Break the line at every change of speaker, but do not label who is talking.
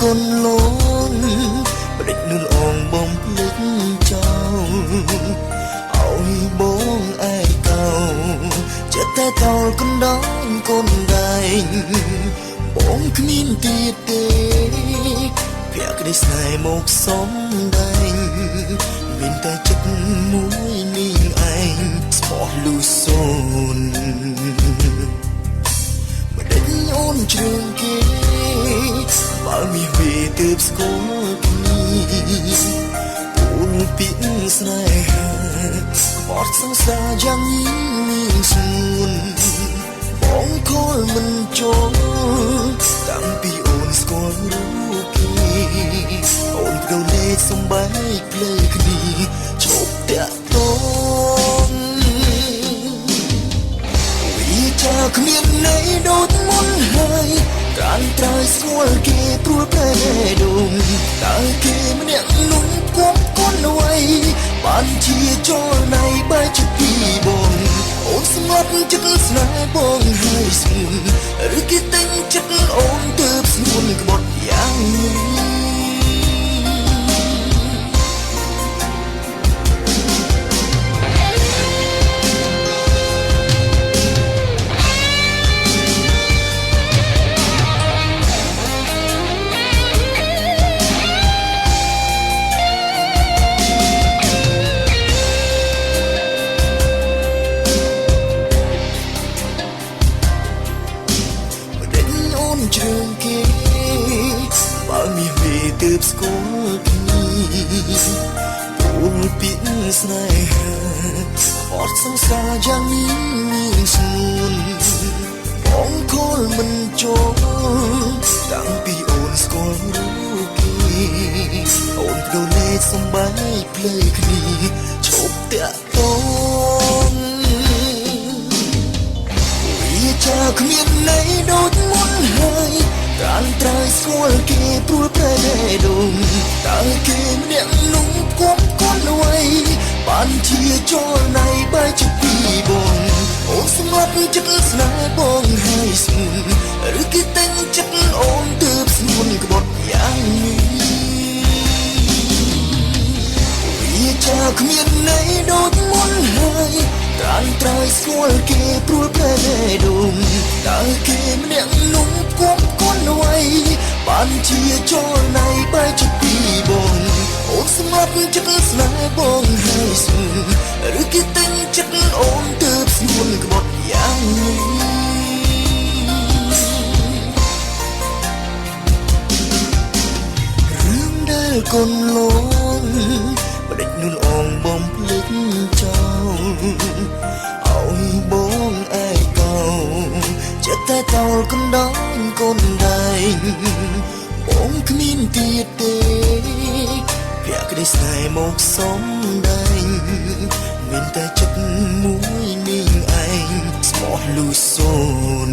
កូនលងបដិចនួនអងបំភ្លេចចោលឲ្យបងឯកោចិត្តតែតោលកណ្ដោនកូនដែងបងគ្មានទៀតទេភក្តីស្នេហ៍មកសំដែងមានតែចិត្តមួយនាងឯងស្មោះលូសូនបដិញអូនជ្រឿងគេបើមានវាទើបស្គាល់គ្នាពូនពីស្នេហាបត់សង្សារយ៉ាងញញស្ងួនបងខលមិនចូលតាំងពីអូនស្គាល់រូបគេអូនប្រលេចសំបែកភ្លើគ្នាជប់តាក់តងវាចាគ្មានន័យដូចមុនហើយកានត្រើយស្គាល់គេព្រួលប្រែដងតើគេម្នាក់នោះគប់កូនអ្វីបានជាចលណៃបែកជាពីរបងអូនស្ងប់ចិត្តស្នេហ៍បងហើយស្ងួនឬគេតែងចិត្តអូនទើបស្ងួនក្បត់យ៉ាងនេះជ្រឿងគេបើមានវាទើបស្គាល់គ្នាពូនពីស្នេហាអត់សង្សារយ៉ាងនេះស្ងួនបងខលមិនចូលតាំងពីអូនស្គាល់រូបគេអូនក៏លេចសំបែកភ្លើគ្នាជប់តាក់តងវាចាគ្មានន័យដូចមុនហើយកានត្រើយស្គាល់គេព្រួលប្រែដងតើគេម្នាក់នោះគប់កូនអ្វីបានជាចលណៃបែកជាពីរបងអូនស្ងប់ចិត្តស្នេហ៍បងហើយស្ងួនឬគេតែងចិត្តអូនទើបស្ងួនក្បត់យ៉ាងនេះវាចាគ្មានន័យដូចមុនហើយកានត្រើយស្គាល់គេព្រួលប្រែដងតើគេម្នាក់នោះគប់កូនអ្វីបានជាចលណៃបែកជាពីរបងអូនស្ងប់ចិត្តស្នេហ៍បងហើយស្ងួនឬគេតែងចិត្តអូនទើបស្ងួនក្បត់យ៉ាងនេះរឿងដែលកូនលងបដិចនួនអងបំភ្លេចចោលឲ្យបងឯកោចិត្តតែតោលកណ្ដោនកូនដែងបងគ្មានទៀតទេភក្តីស្នេហ៍មកសំដែងមានតែចិត្តមួយនាងឯងស្មោះលូសូន